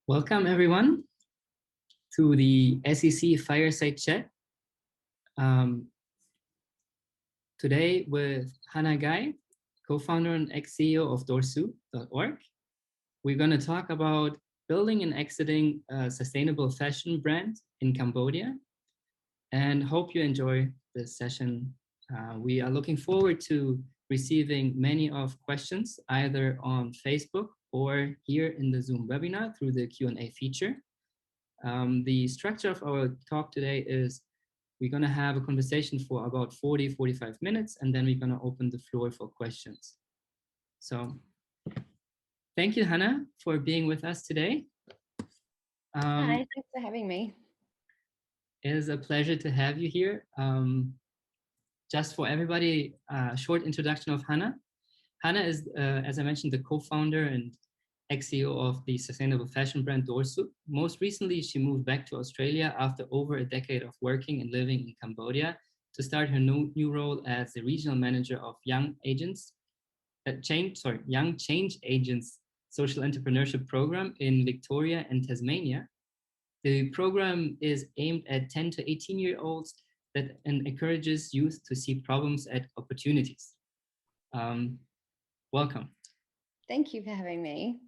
Welcome everyone to the SEC Fireside Chat. Today with Hanna, co-founder and ex-CEO of Dorsu.org. We're going to talk about building and exiting a sustainable fashion brand in Cambodia, and hope you enjoy this session. We are looking forward to receiving many of questions either on Facebook or here in the Zoom webinar through the Q&A feature. The structure of our talk today is we're going to have a conversation for about 40-45 minutes, and then we're going to open the floor for questions. So thank you, Hanna, for being with us today. Hi, thanks for having me. It is a pleasure to have you here. Just for everybody, a short introduction of Hanna. Hanna is, as I mentioned, the co-founder and ex-CEO of the sustainable fashion brand Dorsu. Most recently, she moved back to Australia after over a decade of working and living in Cambodia to start her new role as the regional manager of Young Change Agents Social Entrepreneurship Program in Victoria and Tasmania. The program is aimed at 10 to 18-year-olds and encourages youth to see problems as opportunities. Welcome. Thank you for having me.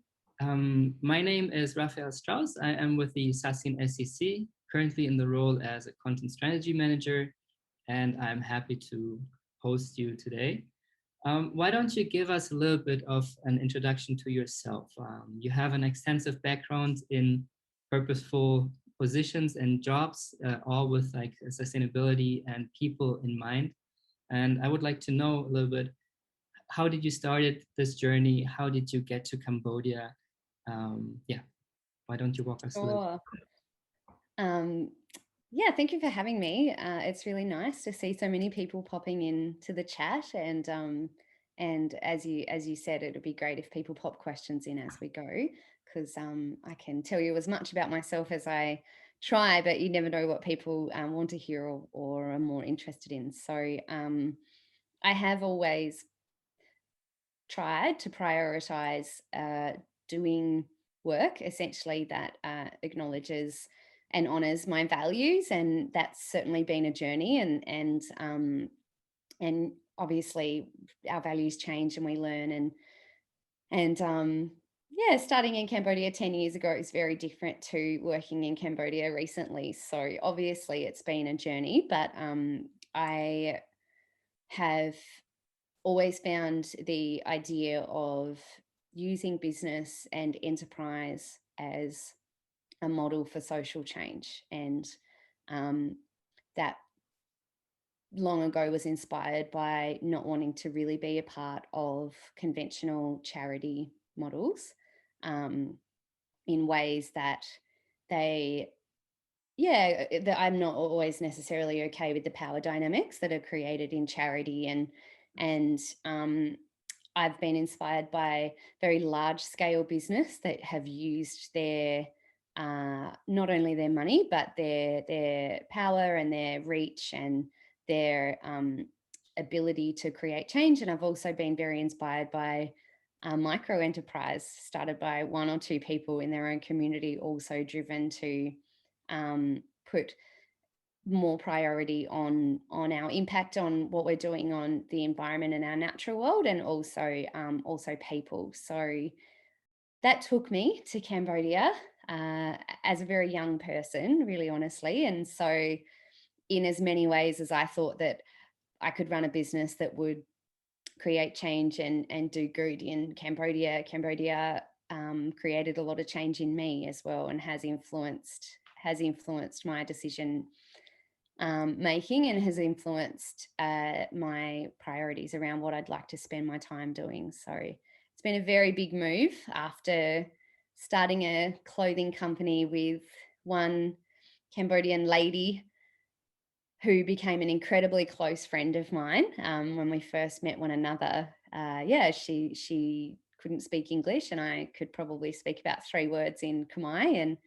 My name is Raphael Strauss. I am with the Sasin SEC, currently in the role as a content strategy manager, and I'm happy to host you today. Why don't you give us a little bit of an introduction to yourself? You have an extensive background in purposeful positions and jobs, all with like sustainability and people in mind. And I would like to know a little bit, how did you start this journey? How did you get to Cambodia? Why don't you walk us through it? Yeah, thank you for having me. It's really nice to see so many people popping into the chat, and as you said, it would be great if people pop questions in as we go, because I can tell you as much about myself as I try, but you never know what people want to hear or are more interested in. So I have always tried to prioritize doing work essentially that acknowledges and honors my values, and that's certainly been a journey, and obviously our values change and we learn, and yeah, starting in Cambodia 10 years ago is very different to working in Cambodia recently. So obviously it's been a journey, but I have always found the idea of using business and enterprise as a model for social change, and that long ago was inspired by not wanting to really be a part of conventional charity models in ways that that I'm not always necessarily okay with the power dynamics that are created in charity, and I've been inspired by very large scale business that have used their not only their money, but their power and their reach and their ability to create change. And I've also been very inspired by a micro enterprise started by one or two people in their own community, also driven to put more priority on our impact on what we're doing on the environment and our natural world, and also people. So that took me to Cambodia as a very young person, really honestly. And so in as many ways as I thought that I could run a business that would create change and do good in Cambodia, created a lot of change in me as well, and has influenced my decision making, and has influenced my priorities around what I'd like to spend my time doing. So it's been a very big move after starting a clothing company with one Cambodian lady who became an incredibly close friend of mine when we first met one another. She couldn't speak English, and I could probably speak about 3 words in Khmer,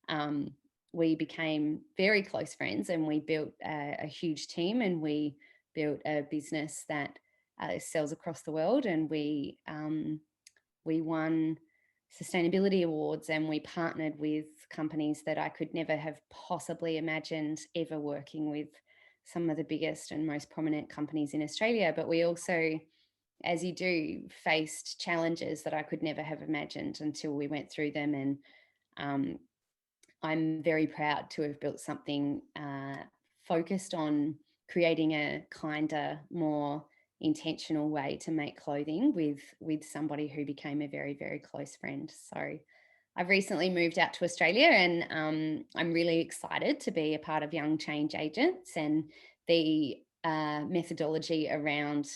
and we became very close friends, and we built a huge team, and we built a business that sells across the world, and we won sustainability awards, and we partnered with companies that I could never have possibly imagined ever working with, some of the biggest and most prominent companies in Australia. But we also, as you do, faced challenges that I could never have imagined until we went through them. And I'm very proud to have built something focused on creating a kinder, more intentional way to make clothing with somebody who became a very, very close friend. So I've recently moved out to Australia, and I'm really excited to be a part of Young Change Agents and the methodology around,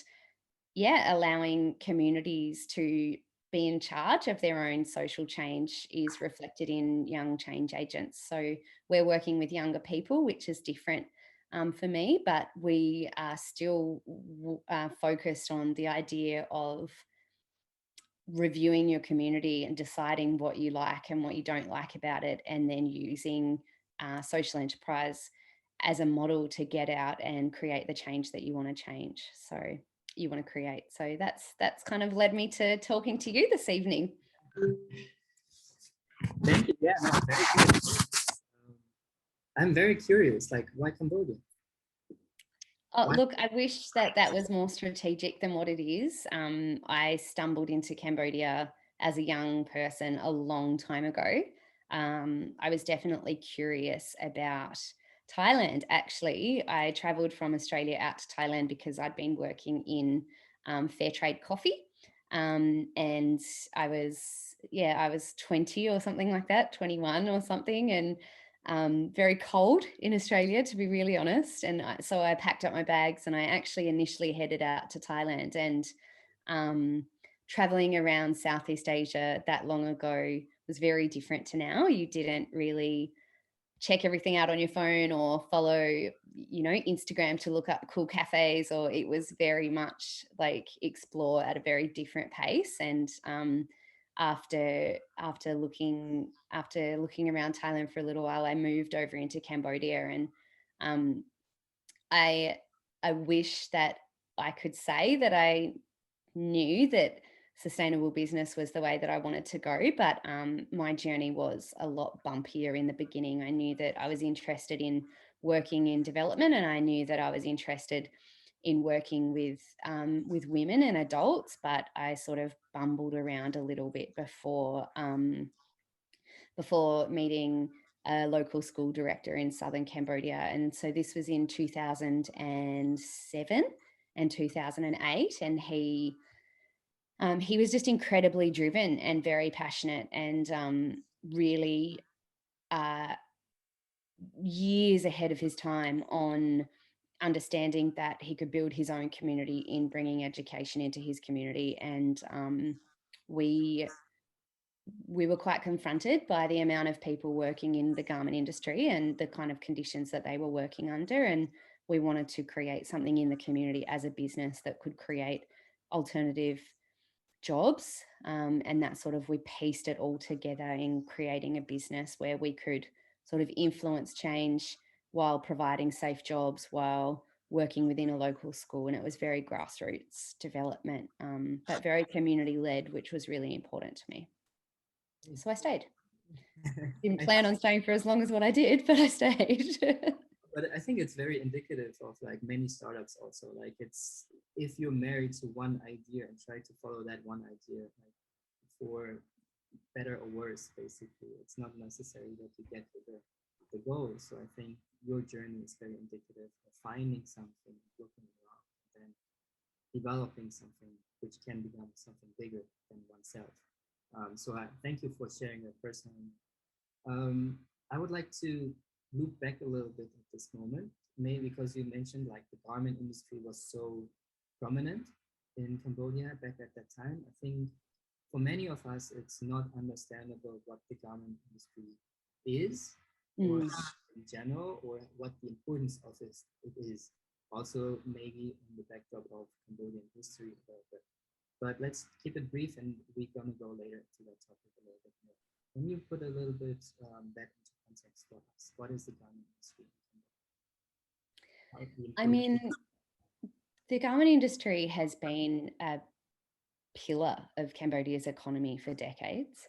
allowing communities to be in charge of their own social change is reflected in Young Change Agents. So we're working with younger people, which is different for me, but we are still focused on the idea of reviewing your community and deciding what you like and what you don't like about it, and then using social enterprise as a model to get out and create the change that you want to change. So you want to create. So that's kind of led me to talking to you this evening. Thank you. Yeah, no, very good. I'm very curious, like, why Cambodia? Oh, look, I wish that was more strategic than what it is. I stumbled into Cambodia as a young person a long time ago. I was definitely curious about Thailand. Actually, I traveled from Australia out to Thailand because I'd been working in fair trade coffee. And I was 20 or something like that, 21 or something. And very cold in Australia, to be really honest. And so I packed up my bags and I actually initially headed out to Thailand. And traveling around Southeast Asia that long ago was very different to now. You didn't really check everything out on your phone or follow, Instagram to look up cool cafes, or it was very much like explore at a very different pace. And after looking around Thailand for a little while, I moved over into Cambodia, and I wish that I could say that I knew that sustainable business was the way that I wanted to go, but my journey was a lot bumpier in the beginning. I knew that I was interested in working in development, and I knew that I was interested in working with women and adults, but I sort of bumbled around a little bit before meeting a local school director in southern Cambodia. And so this was in 2007 and 2008, and he was just incredibly driven and very passionate, and really years ahead of his time on understanding that he could build his own community in bringing education into his community. And we were quite confronted by the amount of people working in the garment industry and the kind of conditions that they were working under. And we wanted to create something in the community as a business that could create alternative jobs. And that sort of, we pieced it all together in creating a business where we could sort of influence change while providing safe jobs, while working within a local school. And it was very grassroots development, but very community led, which was really important to me. So I stayed. Didn't plan on staying for as long as what I did, but I stayed. But I think it's very indicative of like many startups also. Like, it's, if you're married to one idea and try to follow that one idea, like, for better or worse, basically, it's not necessary that you get to the goal. So I think your journey is very indicative of finding something, looking around, and then developing something which can become something bigger than oneself. So I thank you for sharing your personal. I would like to loop back a little bit at this moment, maybe because you mentioned like the garment industry was so prominent in Cambodia back at that time. I think for many of us, it's not understandable what the garment industry is, or in general, or what the importance of it is. Also, maybe in the backdrop of Cambodian history a little bit. But let's keep it brief, and we're gonna go later to that topic a little bit more. Can you put a little bit that into context for us? What is the garment industry? I mean, the garment industry has been a pillar of Cambodia's economy for decades.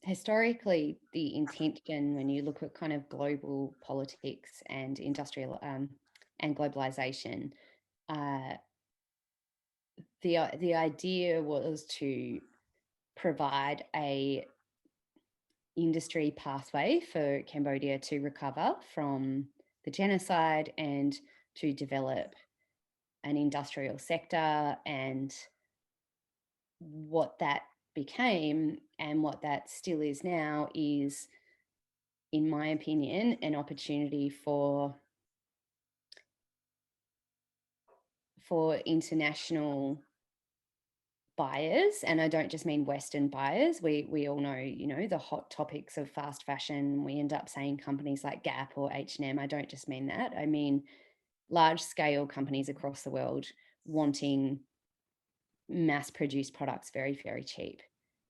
Historically, the intention when you look at kind of global politics and industrial and globalization, the idea was to provide a industry pathway for Cambodia to recover from the genocide and to develop an industrial sector. And what that became and what that still is now is, in my opinion, an opportunity for international buyers, and I don't just mean Western buyers. We all know, you know, the hot topics of fast fashion. We end up saying companies like Gap or H&M. I don't just mean that. I mean large scale companies across the world wanting mass produced products very, very cheap.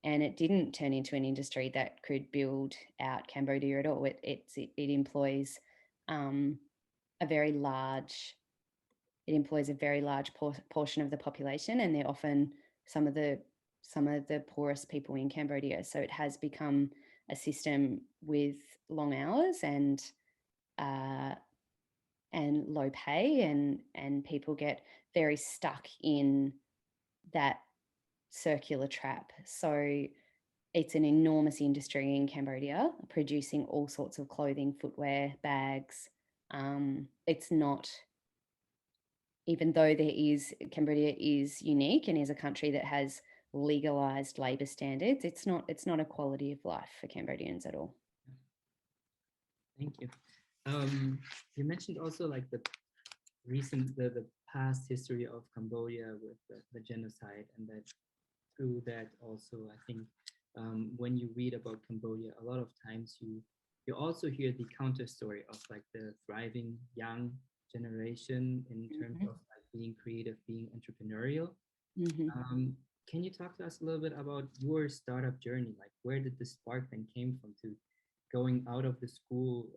And it didn't turn into an industry that could build out Cambodia at all. It employs a very large portion of the population, and they're often some of the poorest people in Cambodia. So it has become a system with long hours and low pay, and people get very stuck in that circular trap. So it's an enormous industry in Cambodia, producing all sorts of clothing, footwear, bags. It's not, even though Cambodia is unique and is a country that has legalized labor standards, it's not a quality of life for Cambodians at all. Thank you. You mentioned also like the past history of Cambodia with the genocide, and that through that also, I think when you read about Cambodia, a lot of times you also hear the counter story of like the thriving young generation in terms of like being creative, being entrepreneurial. Can you talk to us a little bit about your startup journey? Like, where did the spark then came from to going out of the school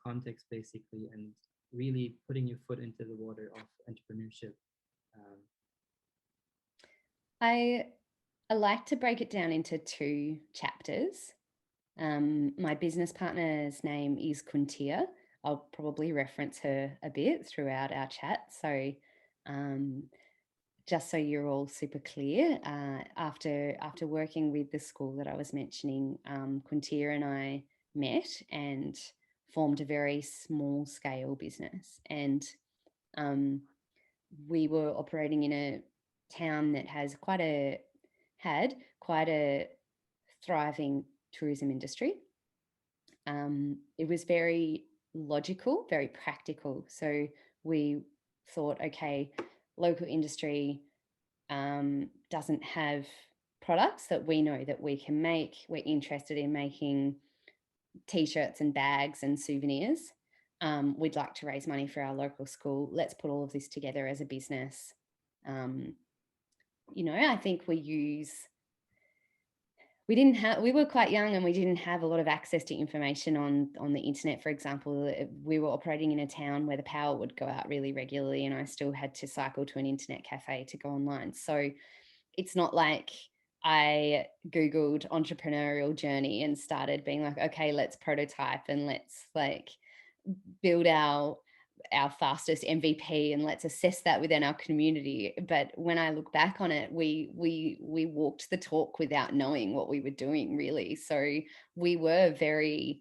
context basically and really putting your foot into the water of entrepreneurship? I like to break it down into two chapters. My business partner's name is Kuntia. I'll probably reference her a bit throughout our chat. So just so you're all super clear, after working with the school that I was mentioning, Kuntia and I met and formed a very small scale business. And we were operating in a town that had quite a thriving tourism industry. It was very logical, very practical. So we thought, okay, local industry doesn't have products that we know that we can make. We're interested in making t-shirts and bags and souvenirs. We'd like to raise money for our local school. Let's put all of this together as a business. You know, I think we were quite young and we didn't have a lot of access to information on the internet. For example, we were operating in a town where the power would go out really regularly, and I still had to cycle to an internet cafe to go online. So it's not like I Googled entrepreneurial journey and started being like, okay, let's prototype and let's like build our fastest MVP and let's assess that within our community. But when I look back on it, we walked the talk without knowing what we were doing, really. So we were very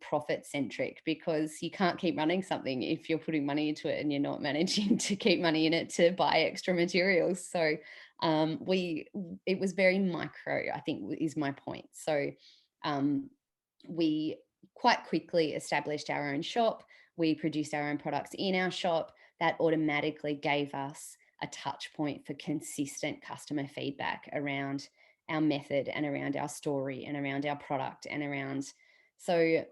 profit centric, because you can't keep running something if you're putting money into it and you're not managing to keep money in it to buy extra materials. So it was very micro, I think, is my point. So we quite quickly established our own shop. We produced our own products in our shop. That automatically gave us a touch point for consistent customer feedback around our method and around our story and around our product and around. So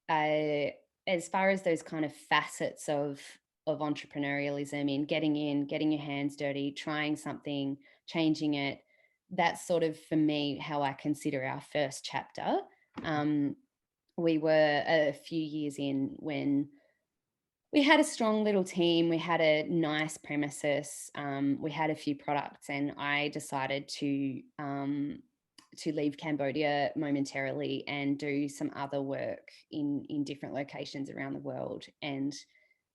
as far as those kind of facets of entrepreneurialism, in getting your hands dirty, trying something, changing it, that's sort of, for me, how I consider our first chapter. We were a few years in when we had a strong little team. We had a nice premises. We had a few products, and I decided to leave Cambodia momentarily and do some other work in different locations around the world. And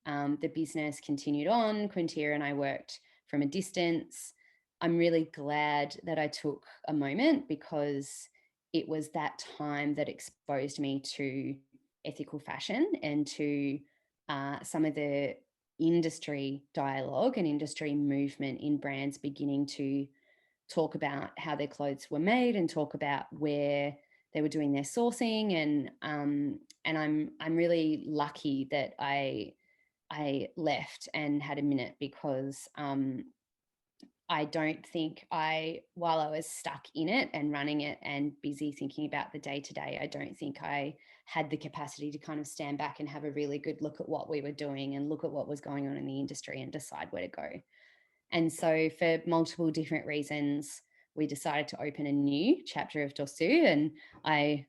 the business continued on. Quintia and I worked from a distance. I'm really glad that I took a moment, because it was that time that exposed me to ethical fashion and to some of the industry dialogue and industry movement in brands beginning to talk about how their clothes were made and talk about where they were doing their sourcing. And I'm really lucky that I left and had a minute, because I don't think while I was stuck in it and running it and busy thinking about the day to day, I don't think I had the capacity to kind of stand back and have a really good look at what we were doing and look at what was going on in the industry and decide where to go. And so, for multiple different reasons, we decided to open a new chapter of Dorsu. And I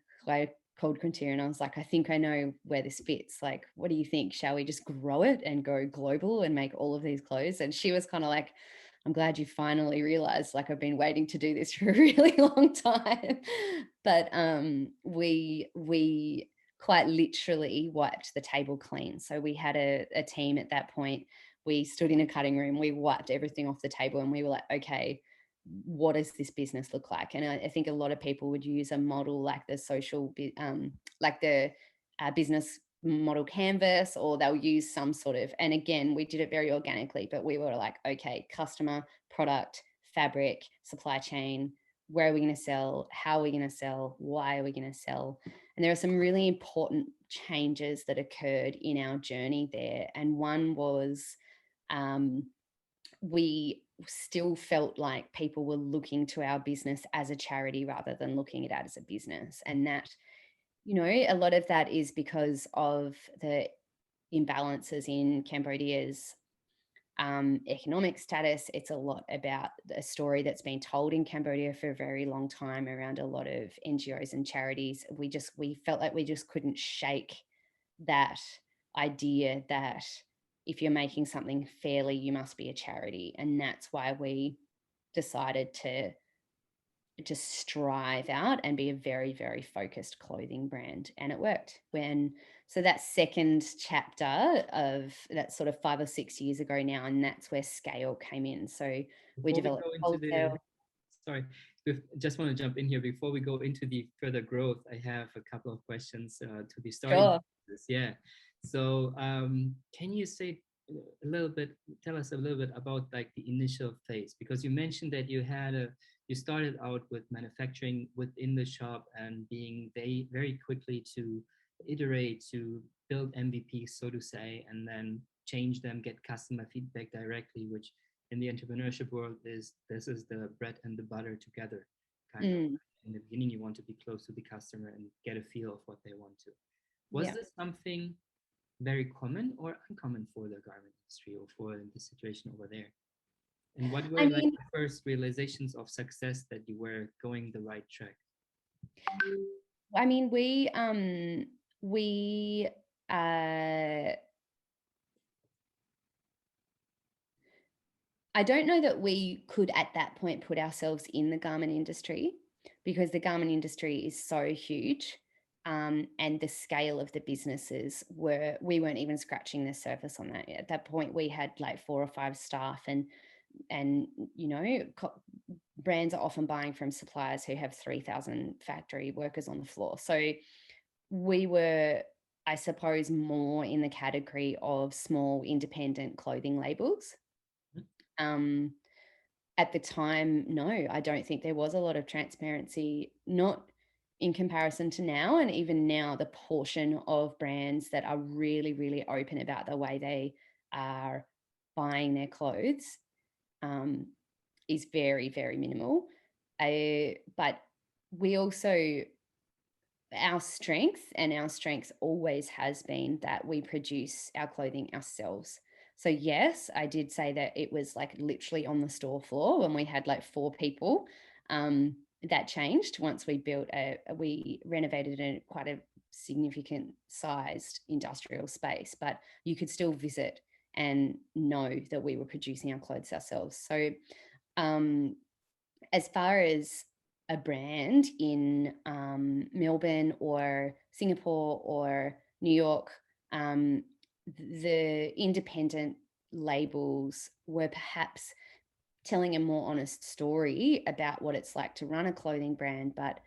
called Quintia and I was like, I think I know where this fits. Like, what do you think? Shall we just grow it and go global and make all of these clothes? And she was kind of like, I'm glad you finally realized, like, I've been waiting to do this for a really long time. But we quite literally wiped the table clean. So we had a team at that point. We stood in a cutting room, we wiped everything off the table, and we were like, okay, what does this business look like? And I think a lot of people would use a model like the business model canvas, or they'll use some sort of, and again, we did it very organically, but we were like, okay, customer, product, fabric, supply chain, where are we going to sell? How are we going to sell? Why are we going to sell? And there are some really important changes that occurred in our journey there. And one was, we still felt like people were looking to our business as a charity rather than looking at it as a business. And that, a lot of that is because of the imbalances in Cambodia's economic status. It's a lot about a story that's been told in Cambodia for a very long time around a lot of NGOs and charities. We felt like we just couldn't shake that idea that if you're making something fairly, you must be a charity. And that's why we decided to just strive out and be a very, very focused clothing brand. And it worked. So that second chapter of that, sort of 5 or 6 years ago now, and that's where scale came in. So we Before we developed go into wholesale. sorry, just want to jump in here. Before we go into the further growth, I have a couple of questions to be starting. Sure. This. Yeah. So can you say tell us a little bit about like the initial phase? Because you mentioned that you started out with manufacturing within the shop and being very, very quickly to iterate, to build MVPs, so to say, and then change them, get customer feedback directly, which in the entrepreneurship world is the bread and the butter together kind of. In the beginning, you want to be close to the customer and get a feel of what they want to. Was this something very common or uncommon for the garment industry or for the situation over there? And what were like the first realizations of success that you were going the right track? I mean, I don't know that we could at that point put ourselves in the garment industry, because the garment industry is so huge. And the scale of the businesses we weren't even scratching the surface on that. At that point, we had like 4 or 5 staff, and brands are often buying from suppliers who have 3,000 factory workers on the floor. So we were, I suppose, more in the category of small independent clothing labels. At the time, no, I don't think there was a lot of transparency, not in comparison to now. And even now, the portion of brands that are really, really open about the way they are buying their clothes is very, very minimal. But we also, our strength always has been that we produce our clothing ourselves. So yes, I did say that it was like literally on the store floor when we had like 4 people. That changed once we renovated quite a significant sized industrial space, but you could still visit and know that we were producing our clothes ourselves. So as far as a brand in Melbourne or Singapore or New York, the independent labels were perhaps telling a more honest story about what it's like to run a clothing brand, but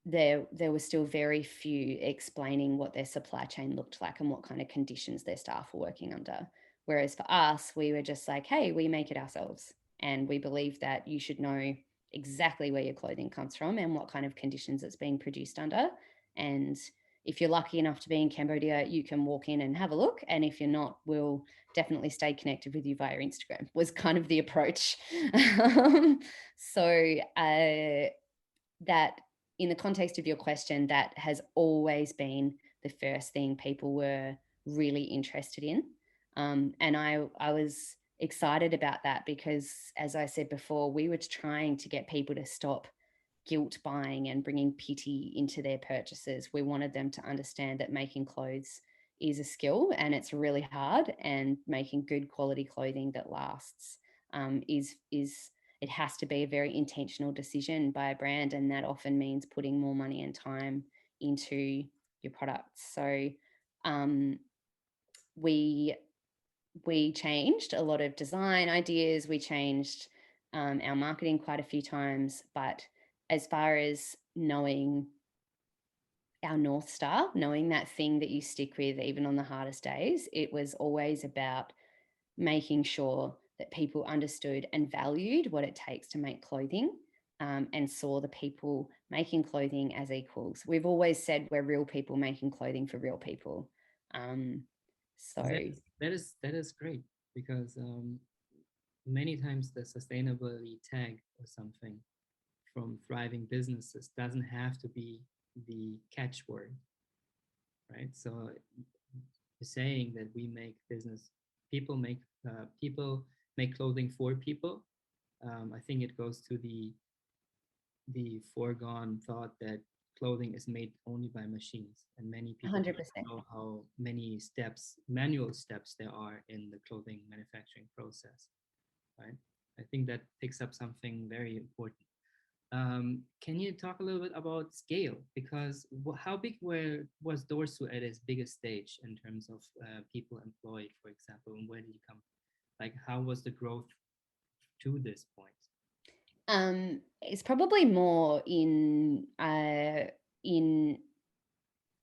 there were still very few explaining what their supply chain looked like and what kind of conditions their staff were working under. Whereas for us, we were just like, hey, we make it ourselves. And we believe that you should know exactly where your clothing comes from and what kind of conditions it's being produced under. And if you're lucky enough to be in Cambodia, you can walk in and have a look. And if you're not, we'll definitely stay connected with you via Instagram, was kind of the approach. So that in the context of your question, that has always been the first thing people were really interested in. And I was excited about that because, as I said before, we were trying to get people to stop guilt buying and bringing pity into their purchases. We wanted them to understand that making clothes is a skill and it's really hard, and making good quality clothing that lasts is it has to be a very intentional decision by a brand, and that often means putting more money and time into your products. So we changed a lot of design ideas. We changed our marketing quite a few times, but as far as knowing our North Star, knowing that thing that you stick with even on the hardest days, it was always about making sure that people understood and valued what it takes to make clothing, and saw the people making clothing as equals. We've always said we're real people making clothing for real people. So that is great, because many times the sustainability tag or something from thriving businesses doesn't have to be the catchword, right? So saying that we make business, people make clothing for people. I think it goes to the foregone thought that clothing is made only by machines, and many people 100%. don't know how many steps, manual steps, there are in the clothing manufacturing process, right? I think that picks up something very important. Can you talk a little bit about scale? Because how big was Dorsu at its biggest stage in terms of people employed, for example, and where did you come? Like, how was the growth to this point? It's probably more in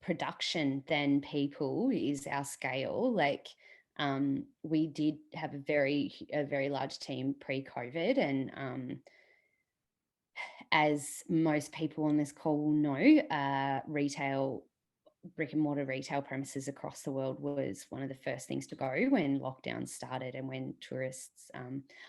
production than people is our scale. Like we did have a very large team pre-COVID, and as most people on this call will know, brick and mortar retail premises across the world was one of the first things to go when lockdown started, and when tourists,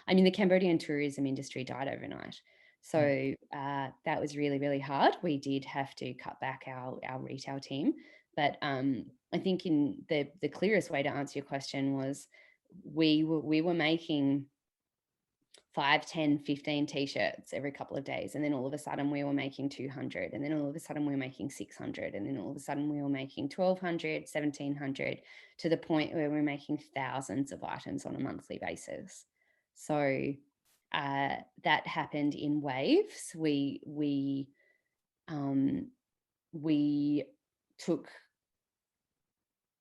the Cambodian tourism industry died overnight. So that was really, really hard. We did have to cut back our retail team. But I think in the clearest way to answer your question was we were making 5, 10, 15 t-shirts every couple of days. And then all of a sudden we were making 200. And then all of a sudden we were making 600. And then all of a sudden we were making 1,200, 1,700, to the point where we're making thousands of items on a monthly basis. So that happened in waves. We took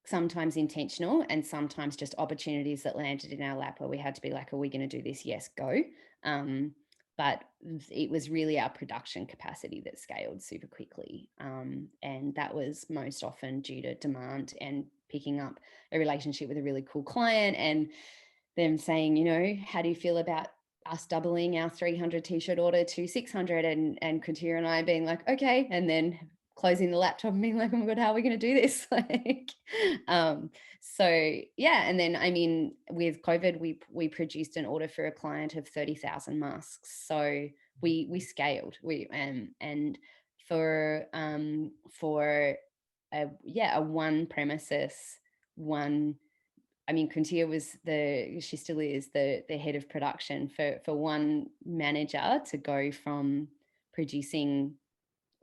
sometimes intentional and sometimes just opportunities that landed in our lap where we had to be like, are we going to do this? Yes, go. But it was really our production capacity that scaled super quickly. And that was most often due to demand and picking up a relationship with a really cool client and them saying, how do you feel about us doubling our 300 t-shirt order to 600? And Katia and I being like, okay. And then closing the laptop and being like, oh my God, how are we going to do this? So yeah. And then, with COVID, we produced an order for a client of 30,000 masks. So we scaled, and for a one premises, Kuntia she still is the head of production for one manager to go from producing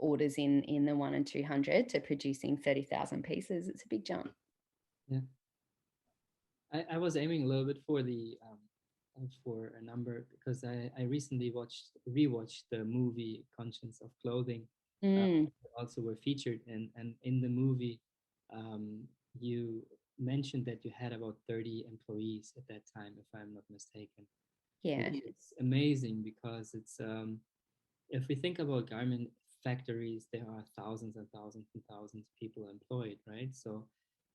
orders in the 1 and 200 to producing 30,000 pieces. It's a big jump. Yeah. I was aiming a little bit for the for a number because I recently rewatched the movie Conscience of Clothing. Also were featured and in the movie you mentioned that you had about 30 employees at that time, if I'm not mistaken. Yeah. It's amazing because it's if we think about garment factories, there are thousands and thousands and thousands of people employed, right? So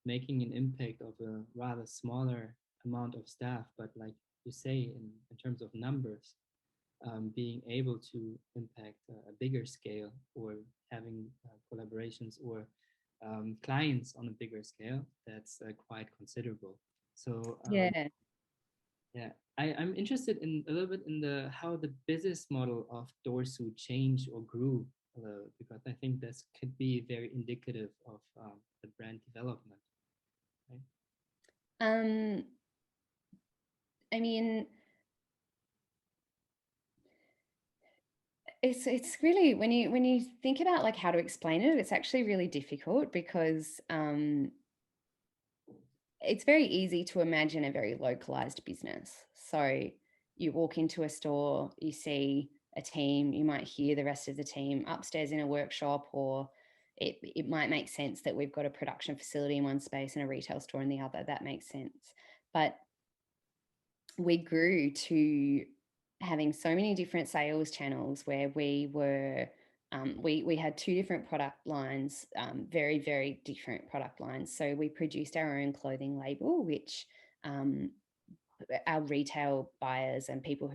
making an impact of a rather smaller amount of staff, but like you say, in terms of numbers, being able to impact a bigger scale or having collaborations or clients on a bigger scale, that's quite considerable. So Yeah. yeah, I'm interested in a little bit in the how the business model of Dorsu changed or grew, because I think this could be very indicative of the brand development, right? I mean, it's really, when you think about like how to explain it, it's actually really difficult because it's very easy to imagine a very localized business. So you walk into a store, you see a team, you might hear the rest of the team upstairs in a workshop, or it might make sense that we've got a production facility in one space and a retail store in the other. That makes sense. But we grew to having so many different sales channels where we were we had two different product lines, very, very different product lines. So we produced our own clothing label, which our retail buyers and people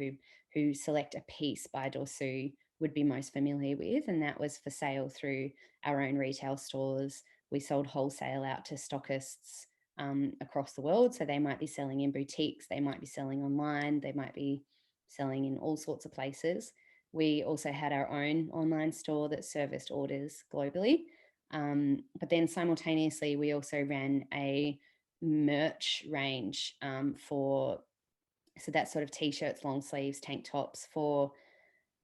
who select a piece by Dorsu would be most familiar with, and that was for sale through our own retail stores. We sold wholesale out to stockists across the world, so they might be selling in boutiques, they might be selling online, they might be selling in all sorts of places. We also had our own online store that serviced orders globally, but then simultaneously we also ran a merch range so that's sort of t-shirts, long sleeves, tank tops for,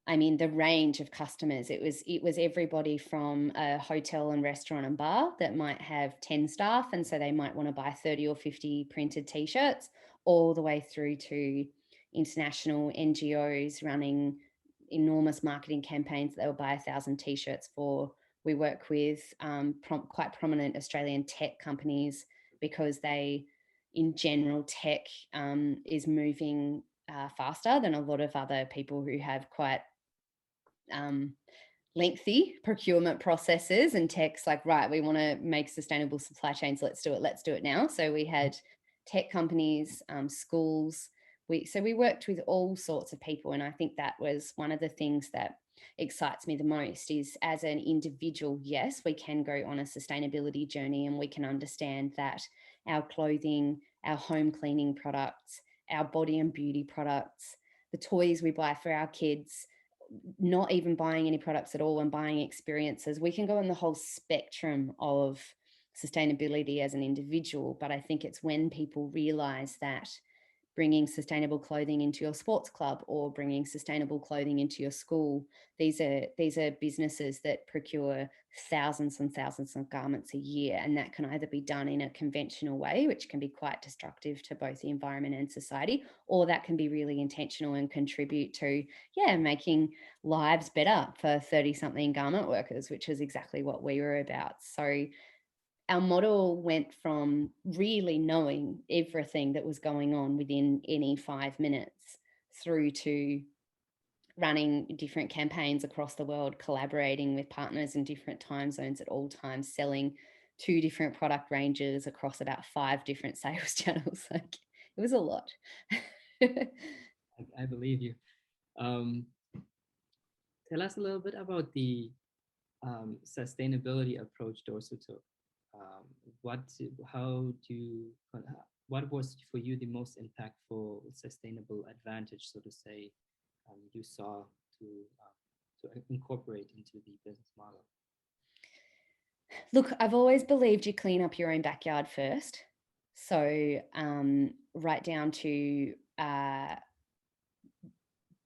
I mean, the range of customers. It was everybody from a hotel and restaurant and bar that might have 10 staff, and so they might want to buy 30 or 50 printed t-shirts, all the way through to international NGOs running enormous marketing campaigns that they'll buy 1,000 t-shirts for. We work with quite prominent Australian tech companies because they, in general, tech is moving faster than a lot of other people who have quite lengthy procurement processes, and tech's like, right, we want to make sustainable supply chains, let's do it now. So we had tech companies, schools, we worked with all sorts of people, and I think that was one of the things that excites me the most. Is as an individual, yes, we can go on a sustainability journey and we can understand that our clothing, our home cleaning products, our body and beauty products, the toys we buy for our kids, not even buying any products at all and buying experiences. We can go in the whole spectrum of sustainability as an individual, but I think it's when people realize that bringing sustainable clothing into your sports club or bringing sustainable clothing into your school, these are businesses that procure thousands and thousands of garments a year, and that can either be done in a conventional way, which can be quite destructive to both the environment and society, or that can be really intentional and contribute to making lives better for 30-something garment workers, which is exactly what we were about. So our model went from really knowing everything that was going on within any 5 minutes through to running different campaigns across the world, collaborating with partners in different time zones at all times, selling 2 different product ranges across about 5 different sales channels. Like, it was a lot. I believe you. Tell us a little bit about the sustainability approach Dorsu took. What how do you, what was for you the most impactful sustainable advantage, so to say, you saw to incorporate into the business model? Look, I've always believed you clean up your own backyard first. So right down to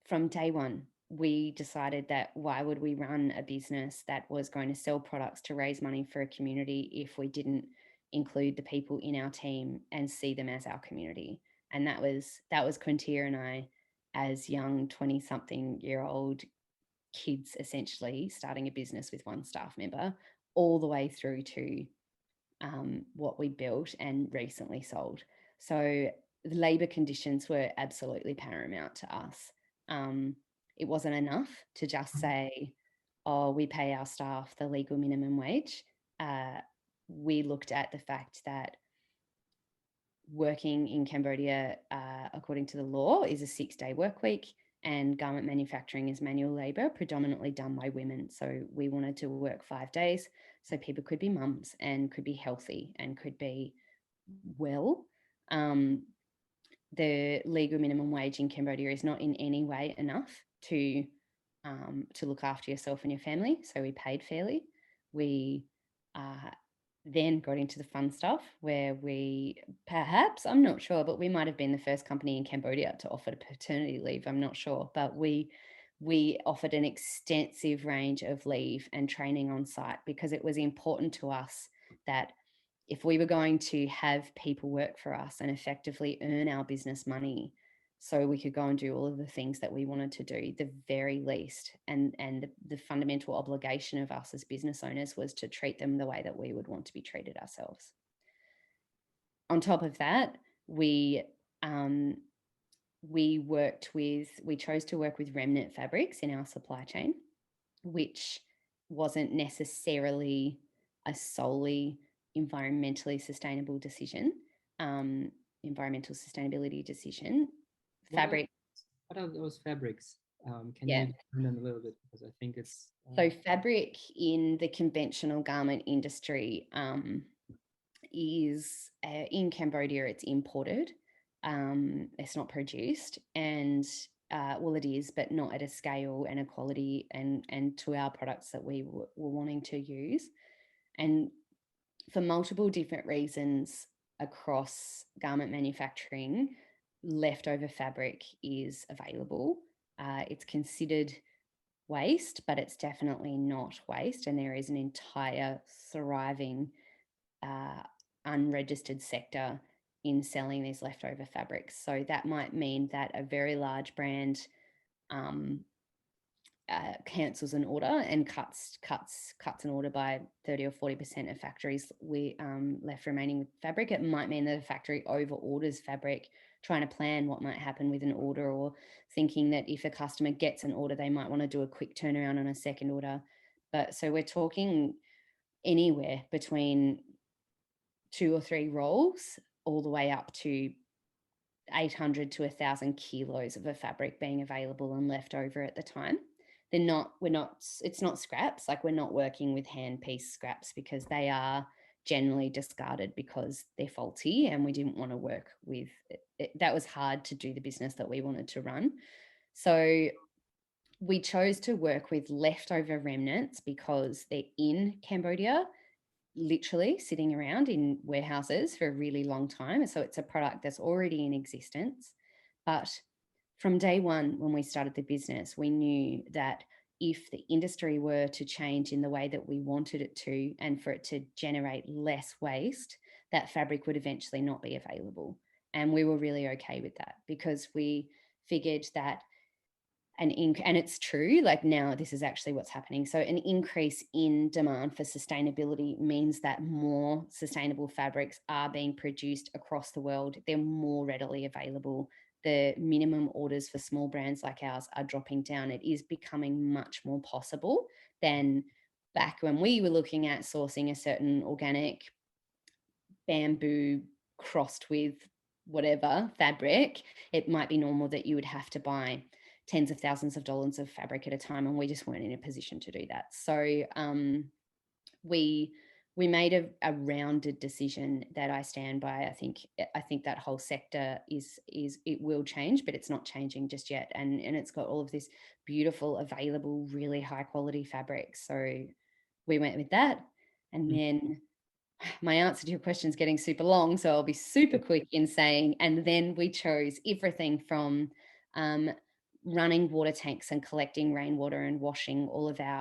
from day one, we decided that why would we run a business that was going to sell products to raise money for a community if we didn't include the people in our team and see them as our community? And that was Quintia and I, as young 20-something-year-old kids, essentially starting a business with one staff member, all the way through to what we built and recently sold. So the labour conditions were absolutely paramount to us. It wasn't enough to just say, oh, we pay our staff the legal minimum wage. We looked at the fact that working in Cambodia, according to the law, is a 6-day work week, and garment manufacturing is manual labour, predominantly done by women. So we wanted to work 5 days so people could be mums and could be healthy and could be well. The legal minimum wage in Cambodia is not in any way enough to look after yourself and your family. So we paid fairly. We then got into the fun stuff where we perhaps, I'm not sure, but we might have been the first company in Cambodia to offer paternity leave. I'm not sure, but we offered an extensive range of leave and training on site because it was important to us that if we were going to have people work for us and effectively earn our business money so we could go and do all of the things that we wanted to do, the very least, and the fundamental obligation of us as business owners was to treat them the way that we would want to be treated ourselves. On top of that, we chose to work with remnant fabrics in our supply chain, which wasn't necessarily a solely environmentally sustainable decision, environmental sustainability decision. Fabric. What are those fabrics? Can Yeah. you explain them a little bit, because I think it's So fabric in the conventional garment industry is in Cambodia, it's imported. It's not produced, and well, it is, but not at a scale and a quality and to our products that we were wanting to use. And for multiple different reasons across garment manufacturing, leftover fabric is available. It's considered waste, but it's definitely not waste. And there is an entire thriving unregistered sector in selling these leftover fabrics. So that might mean that a very large brand cancels an order and cuts an order by 30 or 40% of factories left remaining with fabric. It might mean that a factory over orders fabric, trying to plan what might happen with an order, or thinking that if a customer gets an order, they might want to do a quick turnaround on a second order. But so we're talking anywhere between 2 or 3 rolls all the way up to 800 to 1,000 kilos of a fabric being available and left over at the time. It's not scraps, like we're not working with hand piece scraps because they are generally discarded because they're faulty, and we didn't want to work with it. That was hard to do the business that we wanted to run. So we chose to work with leftover remnants because they're in Cambodia, literally sitting around in warehouses for a really long time. So it's a product that's already in existence. But from day one, when we started the business, we knew that if the industry were to change in the way that we wanted it to, and for it to generate less waste, that fabric would eventually not be available. And we were really okay with that because we figured that and it's true, like now this is actually what's happening. So an increase in demand for sustainability means that more sustainable fabrics are being produced across the world. They're more readily available. The minimum orders for small brands like ours are dropping down. It is becoming much more possible than back when we were looking at sourcing a certain organic bamboo crossed with whatever fabric. It might be normal that you would have to buy tens of thousands of dollars of fabric at a time, and we just weren't in a position to do that. So we made a rounded decision that I stand by. I think that whole sector is it will change, but it's not changing just yet. And it's got all of this beautiful, available, really high quality fabric. So we went with that. And then my answer to your question is getting super long, so I'll be super quick in saying, and then we chose everything from running water tanks and collecting rainwater and washing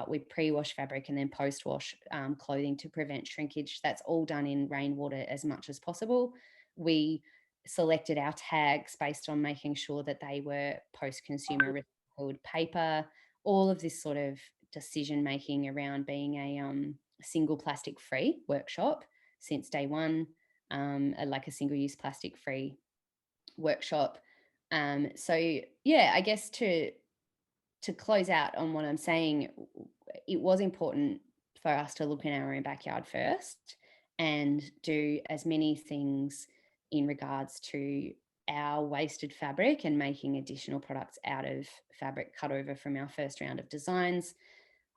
we pre-wash fabric and then post-wash clothing to prevent shrinkage. That's all done in rainwater as much as possible. We selected our tags based on making sure that they were post-consumer recycled paper, all of this sort of decision making around being a single plastic free workshop since day one, like a single-use plastic free workshop. So yeah, I guess to close out on what I'm saying, it was important for us to look in our own backyard first and do as many things in regards to our wasted fabric and making additional products out of fabric cut over from our first round of designs.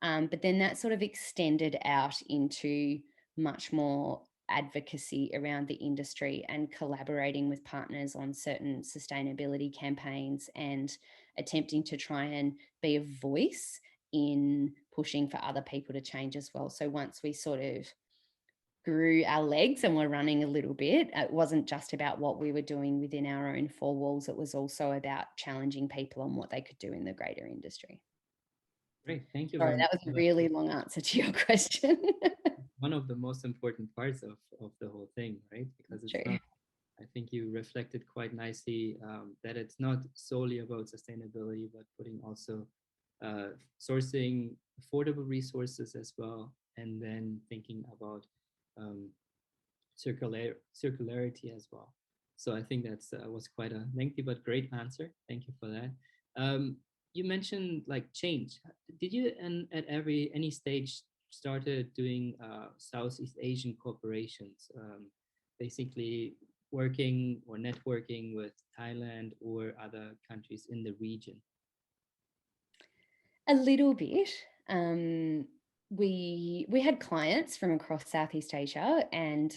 But then that sort of extended out into much more advocacy around the industry and collaborating with partners on certain sustainability campaigns and attempting to try and be a voice in pushing for other people to change as well. So once we sort of grew our legs and were running a little bit, it wasn't just about what we were doing within our own four walls. It was also about challenging people on what they could do in the greater industry. Great, thank you Sorry, very that much. was a really long answer to your question. One of the most important parts of the whole thing, right? Because it's not, I think you reflected quite nicely that it's not solely about sustainability, but putting also sourcing affordable resources as well, and then thinking about circularity as well. So I think that's was quite a lengthy but great answer. Thank you for that. You mentioned like change. Did you at any stage started doing Southeast Asian corporations, basically working or networking with Thailand or other countries in the region? A little bit. We had clients from across Southeast Asia, and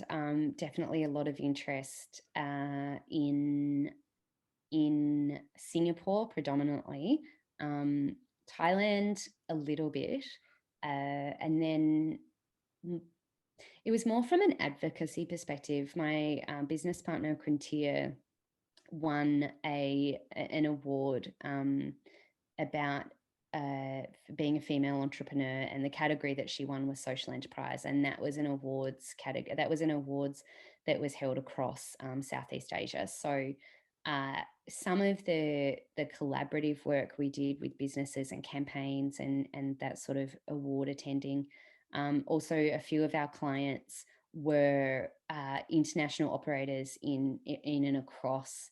definitely a lot of interest in Singapore predominantly, Thailand a little bit, and then it was more from an advocacy perspective. My business partner Quintia won an award about being a female entrepreneur, and the category that she won was social enterprise, and that was an awards category. That was an awards that was held across Southeast Asia. So some of the collaborative work we did with businesses and campaigns and that sort of award attending. Also, a few of our clients were international operators in and across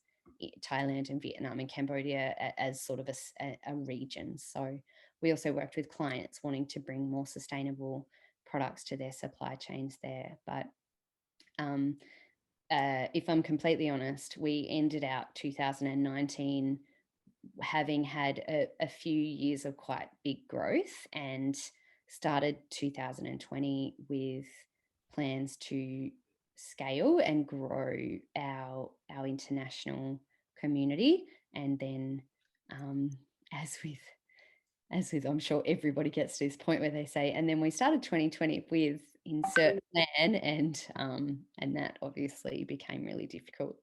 Thailand and Vietnam and Cambodia as sort of a region. So we also worked with clients wanting to bring more sustainable products to their supply chains there. But if I'm completely honest, we ended out 2019 having had a few years of quite big growth and started 2020 with plans to scale and grow our international community. And then as with I'm sure everybody gets to this point where they say, and then we started 2020 with insert plan, and that obviously became really difficult.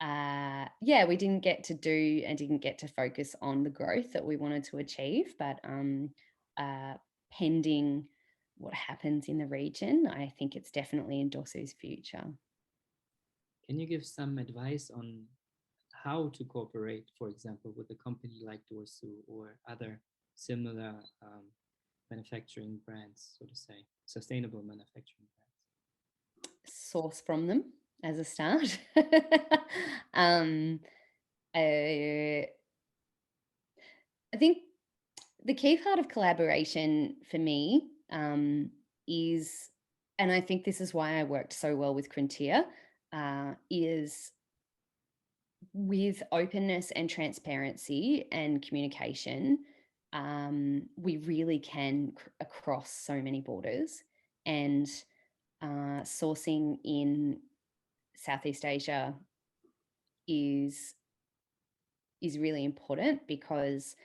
Yeah, we didn't get to focus on the growth that we wanted to achieve, but pending what happens in the region, I think it's definitely in Dorsu's future. Can you give some advice on how to cooperate, for example, with a company like Dorsu or other similar manufacturing brands, so to say, sustainable manufacturing brands? Source from them as a start. I think the key part of collaboration for me is, and I think this is why I worked so well with Quintia, is with openness and transparency and communication, we really can across so many borders, and sourcing in Southeast Asia is really important, because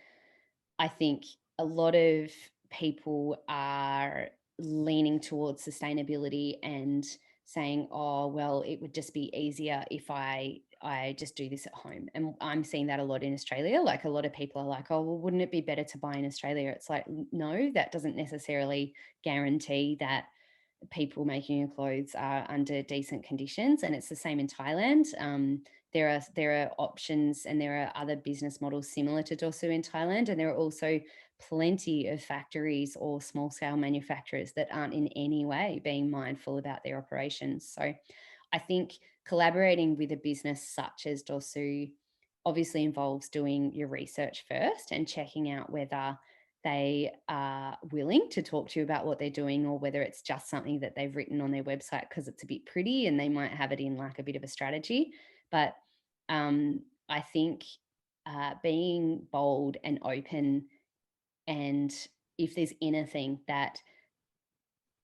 I think a lot of people are leaning towards sustainability and saying, oh, well, it would just be easier if I I just do this at home. And I'm seeing that a lot in Australia. Like a lot of people are like, oh, well, wouldn't it be better to buy in Australia? It's like, no, that doesn't necessarily guarantee that people making your clothes are under decent conditions. And it's the same in Thailand. There are options and there are other business models similar to Dorsu in Thailand. And there are also plenty of factories or small scale manufacturers that aren't in any way being mindful about their operations. So I think collaborating with a business such as Dorsu obviously involves doing your research first and checking out whether they are willing to talk to you about what they're doing, or whether it's just something that they've written on their website because it's a bit pretty and they might have it in like a bit of a strategy. But I think being bold and open, and if there's anything that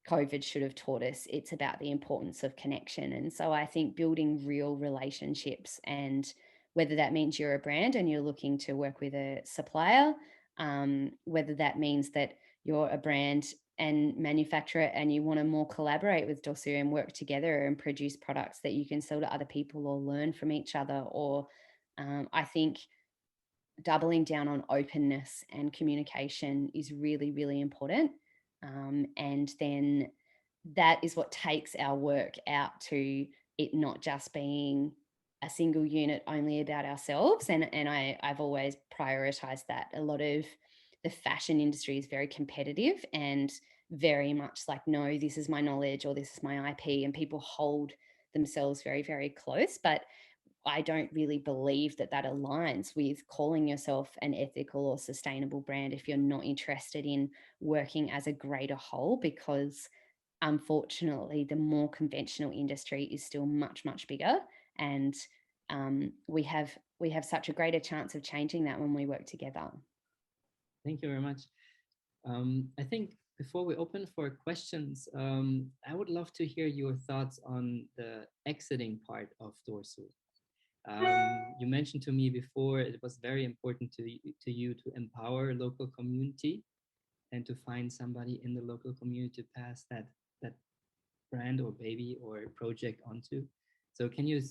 COVID should have taught us, it's about the importance of connection. And so I think building real relationships, and whether that means you're a brand and you're looking to work with a supplier, whether that means that you're a brand and manufacturer and you want to more collaborate with Dorsu and work together and produce products that you can sell to other people or learn from each other, or I think doubling down on openness and communication is really, really important. And then that is what takes our work out to it not just being a single unit only about ourselves. And I've always prioritized that. A lot of the fashion industry is very competitive and very much like, no, this is my knowledge or this is my IP, and people hold themselves very, very close. But I don't really believe that that aligns with calling yourself an ethical or sustainable brand if you're not interested in working as a greater whole, because unfortunately, the more conventional industry is still much, much bigger. And we have such a greater chance of changing that when we work together. Thank you very much. I think before we open for questions, I would love to hear your thoughts on the exiting part of Dorsu. You mentioned to me before it was very important to you to empower local community and to find somebody in the local community to pass that brand or baby or project onto. So can you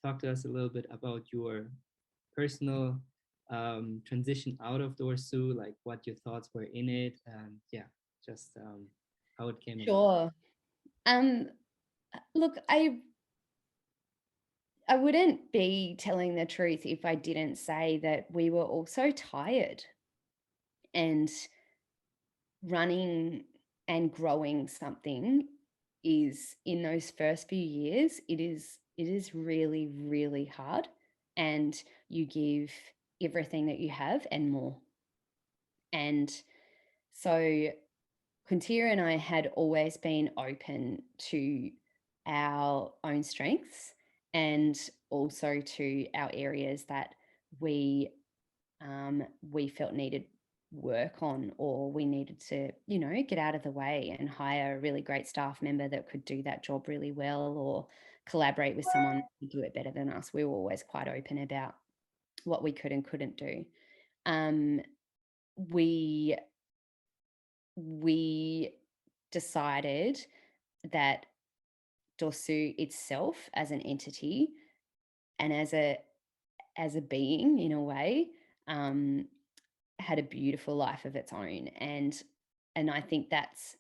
talk to us a little bit about your personal transition out of Dorsu, like what your thoughts were in it, and yeah, just how it came about. Sure. Look, I wouldn't be telling the truth if I didn't say that we were also tired, and running and growing something is, in those first few years, it is really, really hard, and you give everything that you have and more. And so Quintia and I had always been open to our own strengths and also to our areas that we felt needed work on, or we needed to, get out of the way and hire a really great staff member that could do that job really well, or collaborate with someone to do it better than us. We were always quite open about what we could and couldn't do. We decided that Dorsu itself as an entity and as a being, in a way, had a beautiful life of its own. And I think that's,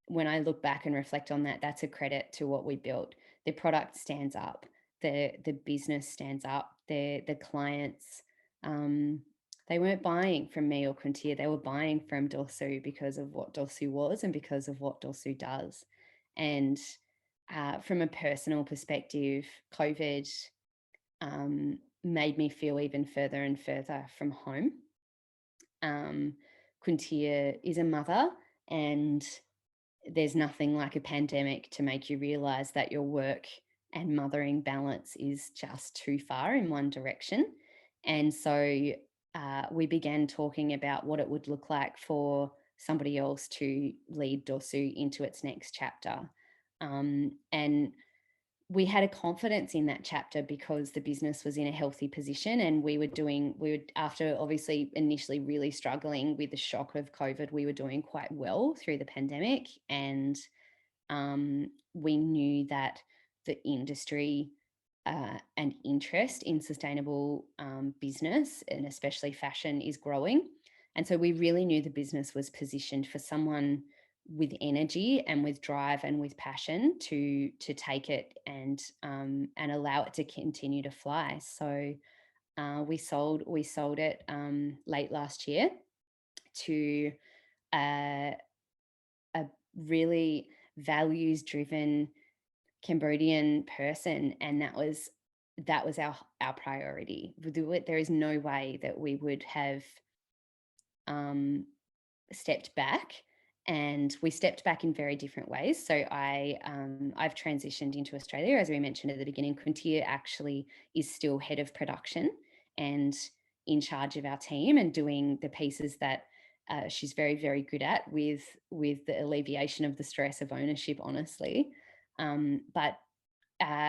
when I look back and reflect on that, that's a credit to what we built. The product stands up, the business stands up, the clients, they weren't buying from me or Quintia, they were buying from Dorsu because of what Dorsu was and because of what Dorsu does. And from a personal perspective, COVID made me feel even further and further from home. Quintia is a mother, and there's nothing like a pandemic to make you realize that your work and mothering balance is just too far in one direction. And so we began talking about what it would look like for somebody else to lead Dorsu into its next chapter. And we had a confidence in that chapter because the business was in a healthy position, and we were after obviously initially really struggling with the shock of COVID, we were doing quite well through the pandemic. And we knew that the industry and interest in sustainable business, and especially fashion, is growing. And so we really knew the business was positioned for someone with energy and with drive and with passion to take it and allow it to continue to fly. So we sold it late last year to a really values driven Cambodian person, and that was our priority. There is no way that we would have stepped back, and we stepped back in very different ways. So I've transitioned into Australia, as we mentioned at the beginning. Kuntia actually is still head of production and in charge of our team and doing the pieces that she's very, very good at, with the alleviation of the stress of ownership, honestly. But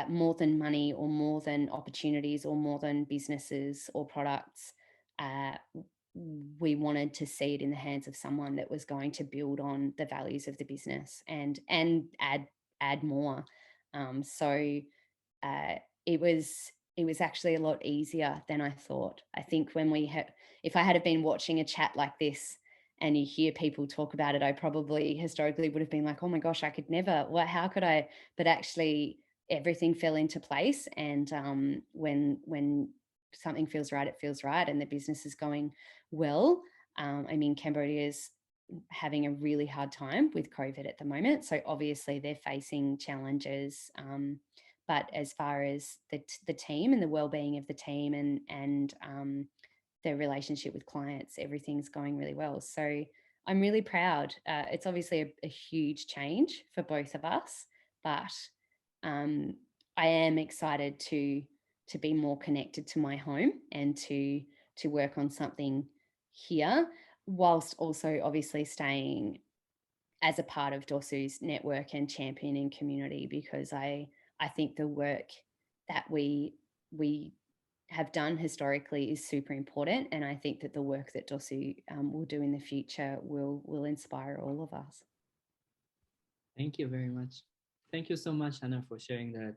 more than money, or more than opportunities, or more than businesses or products, we wanted to see it in the hands of someone that was going to build on the values of the business and add more. So it was actually a lot easier than I thought. I think if I had been watching a chat like this and you hear people talk about it, I probably historically would have been like, oh my gosh, I could never, well, how could I? But actually everything fell into place. And when something feels right, it feels right. And the business is going well. I mean, Cambodia is having a really hard time with COVID at the moment. So obviously they're facing challenges. But as far as the team and the well-being of the team and their relationship with clients, everything's going really well. So I'm really proud. It's obviously a huge change for both of us, but I am excited to be more connected to my home and to work on something here, whilst also obviously staying as a part of Dorsu's network and championing community, because I think the work that we have done historically is super important, and I think that the work that Dorsu will do in the future will inspire all of us. Thank you very much. Thank you so much, Hanna, for sharing that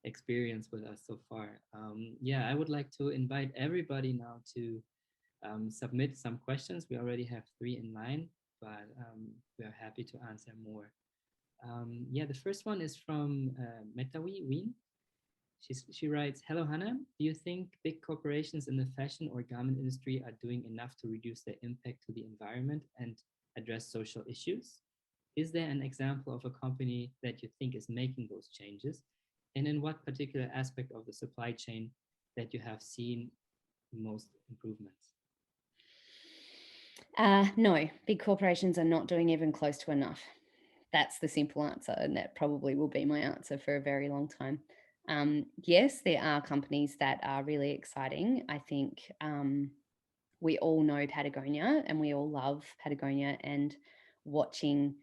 experience with us so far. Yeah, I would like to invite everybody now to submit some questions. We already have 3 in line, but we are happy to answer more. Yeah, the first one is from Metawi Wien. She writes, hello, Hanna. Do you think big corporations in the fashion or garment industry are doing enough to reduce their impact to the environment and address social issues? Is there an example of a company that you think is making those changes? And in what particular aspect of the supply chain that you have seen most improvements? No, big corporations are not doing even close to enough. That's the simple answer, and that probably will be my answer for a very long time. Yes, there are companies that are really exciting. I think we all know Patagonia and we all love Patagonia, and watching.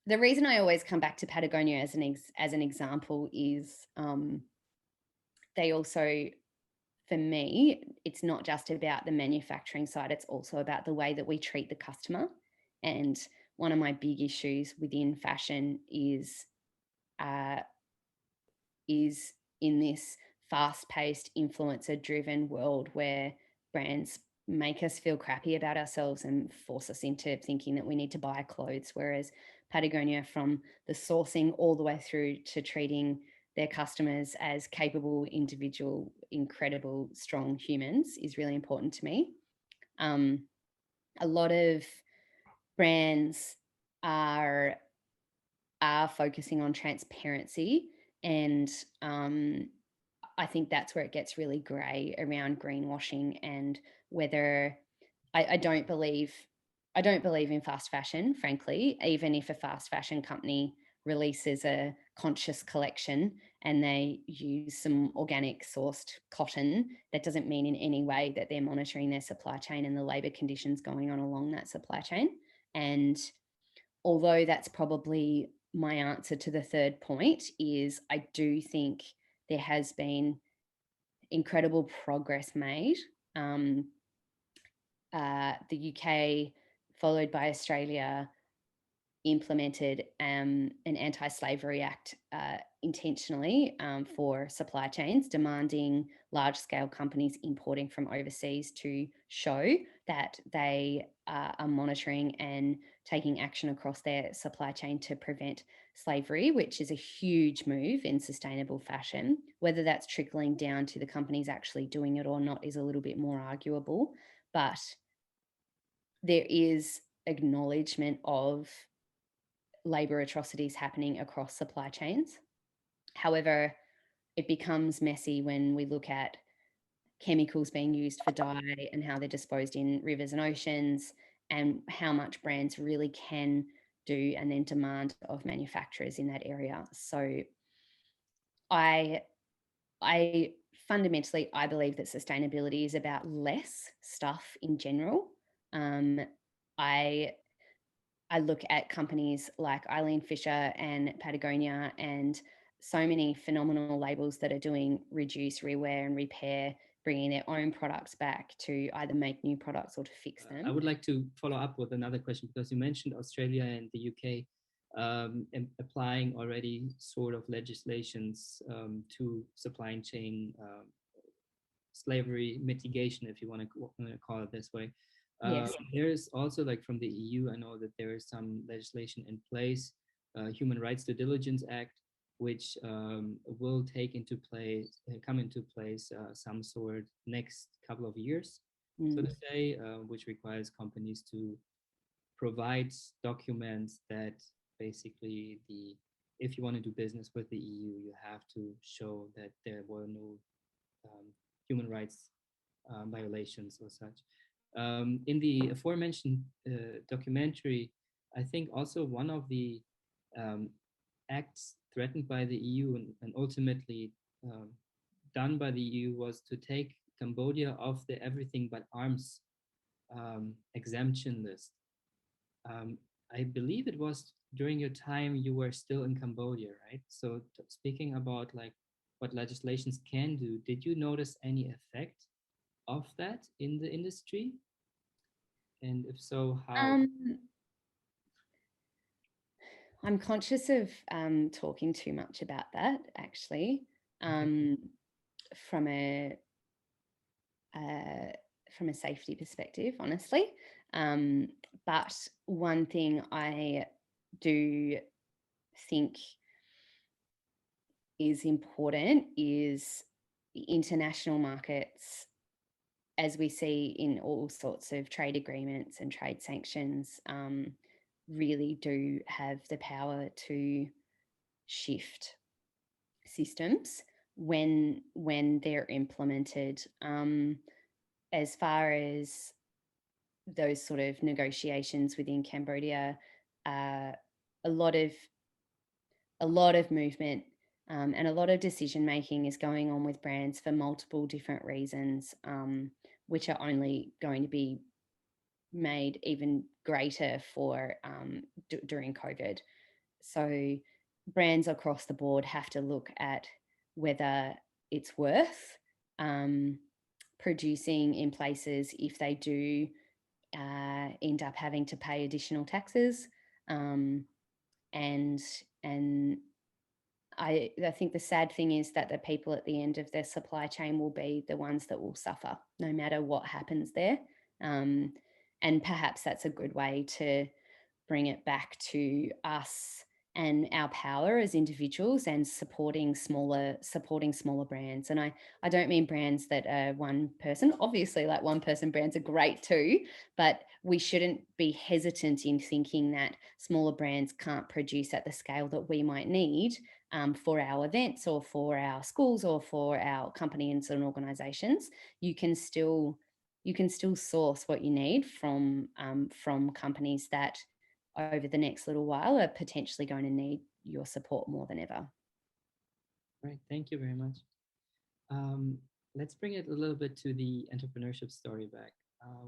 The reason I always come back to Patagonia as an example is they also, for me, it's not just about the manufacturing side, it's also about the way that we treat the customer. And one of my big issues within fashion is in this fast-paced, influencer-driven world where brands make us feel crappy about ourselves and force us into thinking that we need to buy clothes, whereas Patagonia, from the sourcing all the way through to treating their customers as capable, individual, incredible, strong humans, is really important to me. A lot of brands are focusing on transparency, and I think that's where it gets really grey around greenwashing, and whether I don't believe in fast fashion, frankly. Even if a fast fashion company releases a conscious collection and they use some organic sourced cotton, that doesn't mean in any way that they're monitoring their supply chain and the labour conditions going on along that supply chain. And although that's probably my answer to the third point, is I do think there has been incredible progress made. The UK, followed by Australia, implemented an anti-slavery act intentionally for supply chains, demanding large-scale companies importing from overseas to show that they are monitoring and taking action across their supply chain to prevent slavery, which is a huge move in sustainable fashion. Whether that's trickling down to the companies actually doing it or not is a little bit more arguable, but there is acknowledgement of labour atrocities happening across supply chains. However, it becomes messy when we look at chemicals being used for dye and how they're disposed in rivers and oceans, and how much brands really can do and then demand of manufacturers in that area. So I fundamentally, I believe that sustainability is about less stuff in general. I look at companies like Eileen Fisher and Patagonia and so many phenomenal labels that are doing reduce, rewear and repair, bringing their own products back to either make new products or to fix them. I would like to follow up with another question, because you mentioned Australia and the UK applying already sort of legislations to supply chain slavery mitigation, if you want to call it this way. Yes. There's also, like, from the EU, I know that there is some legislation in place, Human Rights Due Diligence Act, which will come into place some sort next couple of years, so to say, which requires companies to provide documents that basically if you want to do business with the EU, you have to show that there were no human rights violations or such. In the aforementioned documentary, I think also one of the acts threatened by the EU and ultimately done by the EU was to take Cambodia off the everything but arms exemption list. I believe it was during your time you were still in Cambodia, right? So speaking about like what legislations can do, did you notice any effect of that in the industry? And if so, how? I'm conscious of talking too much about that, actually, from a safety perspective, honestly. But one thing I do think is important is the international markets, as we see in all sorts of trade agreements and trade sanctions, really do have the power to shift systems when they're implemented. As far as those sort of negotiations within Cambodia, a lot of movement and a lot of decision making is going on with brands for multiple different reasons, which are only going to be made even greater for during COVID. So brands across the board have to look at whether it's worth producing in places if they do end up having to pay additional taxes. And I think the sad thing is that the people at the end of their supply chain will be the ones that will suffer no matter what happens there. And perhaps that's a good way to bring it back to us and our power as individuals and supporting smaller brands. And I don't mean brands that are one person. Obviously, like one person brands are great too, but we shouldn't be hesitant in thinking that smaller brands can't produce at the scale that we might need for our events or for our schools or for our companies and organizations. You can still source what you need from companies that over the next little while are potentially going to need your support more than ever. Right, thank you very much. Let's bring it a little bit to the entrepreneurship story back.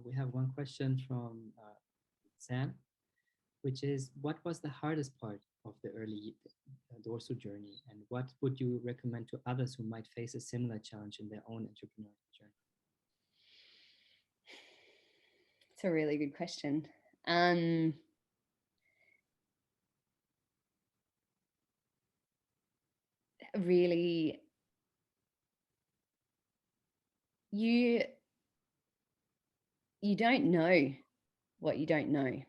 We have one question from Sam, which is, what was the hardest part of the early Dorsu journey, and what would you recommend to others who might face a similar challenge in their own entrepreneurial journey? It's a really good question. really, you don't know what you don't know.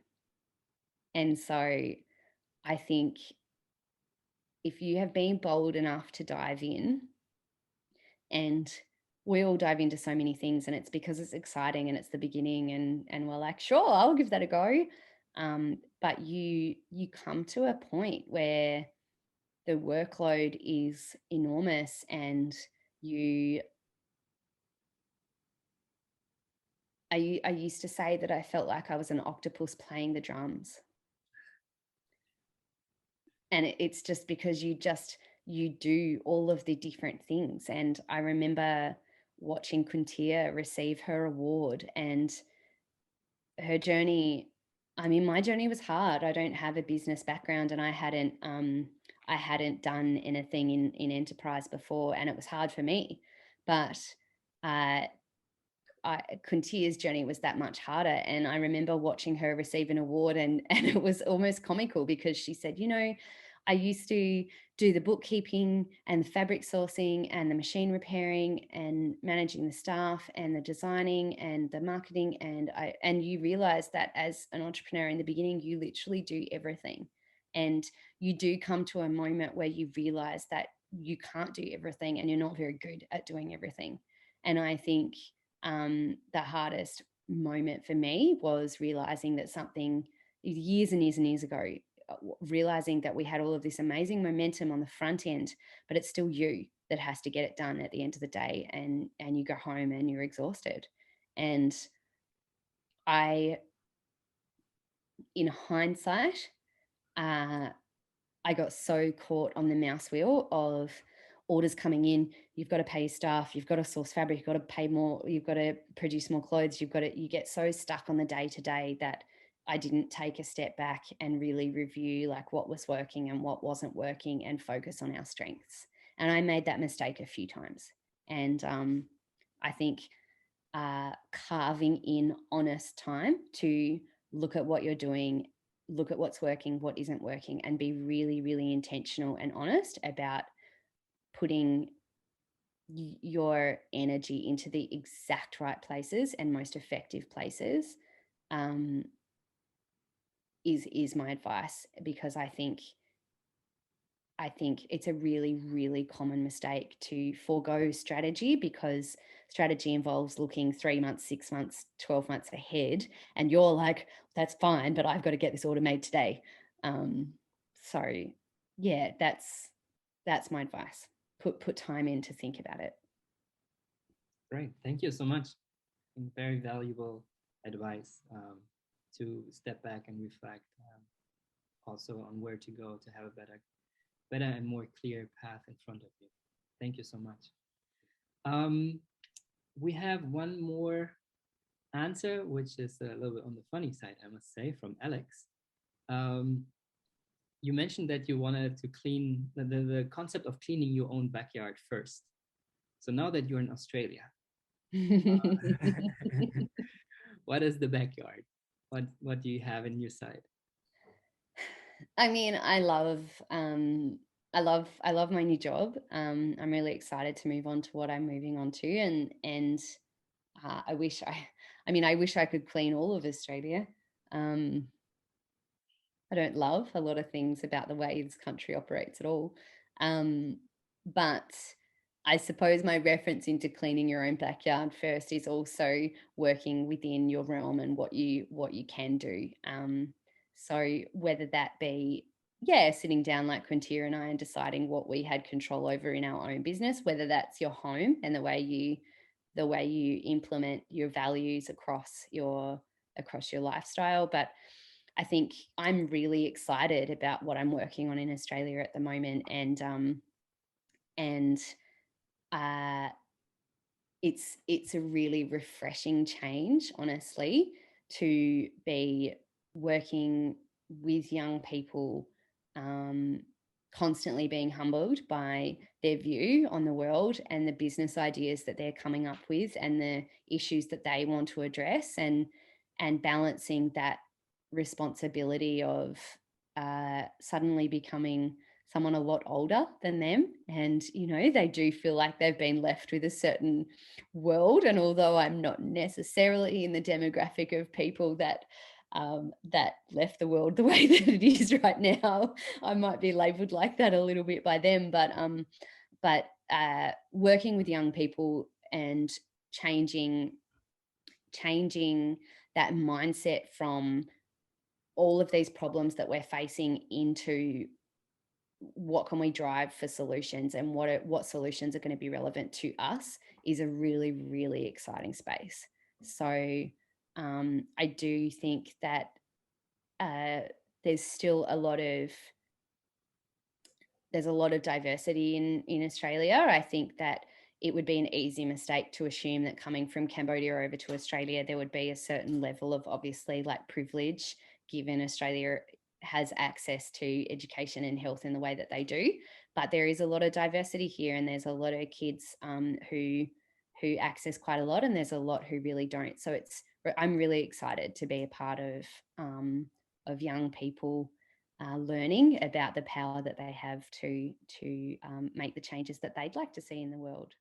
And so I think if you have been bold enough to dive in, and we all dive into so many things, and it's because it's exciting and it's the beginning, and we're like, sure, I'll give that a go. But you come to a point where the workload is enormous, and I used to say that I felt like I was an octopus playing the drums. And it's just because you do all of the different things. And I remember watching Quintia receive her award, and her journey, I mean, my journey was hard. I don't have a business background, and I hadn't done anything in enterprise before, and it was hard for me. But Quintia's journey was that much harder. And I remember watching her receive an award, and it was almost comical, because she said, I used to do the bookkeeping and the fabric sourcing and the machine repairing and managing the staff and the designing and the marketing. And you realize that as an entrepreneur in the beginning, you literally do everything. And you do come to a moment where you realize that you can't do everything, and you're not very good at doing everything. And I think the hardest moment for me was realizing that something years and years and years ago, realizing that we had all of this amazing momentum on the front end, but it's still you that has to get it done at the end of the day, and you go home and you're exhausted. And in hindsight, I got so caught on the mouse wheel of orders coming in. You've got to pay your staff, you've got to source fabric, you've got to pay more, you've got to produce more clothes, you get so stuck on the day to day that I didn't take a step back and really review like what was working and what wasn't working, and focus on our strengths. And I made that mistake a few times. And I think carving in honest time to look at what you're doing, look at what's working, what isn't working, and be really, really intentional and honest about putting your energy into the exact right places and most effective places is my advice. Because I think it's a really, really common mistake to forego strategy, because strategy involves looking 3 months, 6 months, 12 months ahead. And you're like, that's fine, but I've got to get this order made today. So yeah, that's my advice. Put time in to think about it. Great. Thank you so much. Very valuable advice to step back and reflect also on where to go to have a better and more clear path in front of you. Thank you so much. We have one more answer, which is a little bit on the funny side, I must say, from Alex. You mentioned that you wanted to clean the concept of cleaning your own backyard first. So now that you're in Australia, what is the backyard? What do you have in your side? I mean, I love my new job. I'm really excited to move on to what I'm moving on to, and I wish I could clean all of Australia. I don't love a lot of things about the way this country operates at all, but I suppose my reference into cleaning your own backyard first is also working within your realm and what you can do. So whether that be, sitting down like Quintia and I and deciding what we had control over in our own business, whether that's your home and the way you implement your values across your lifestyle. But I think I'm really excited about what I'm working on in Australia at the moment, and it's a really refreshing change, honestly, to be working with young people, constantly being humbled by their view on the world and the business ideas that they're coming up with and the issues that they want to address, and balancing that responsibility of suddenly becoming someone a lot older than them, and they do feel like they've been left with a certain world. And although I'm not necessarily in the demographic of people that left the world the way that it is right now, I might be labelled like that a little bit by them. But working with young people and changing that mindset from all of these problems that we're facing into what can we drive for solutions, and what solutions are going to be relevant to us, is a really, really exciting space. So I do think that there's still a lot of diversity in Australia. I think that it would be an easy mistake to assume that coming from Cambodia over to Australia, there would be a certain level of, obviously, like, privilege, given Australia has access to education and health in the way that they do. But there is a lot of diversity here, and there's a lot of kids who access quite a lot, and there's a lot who really don't. So I'm really excited to be a part of young people learning about the power that they have to make the changes that they'd like to see in the world.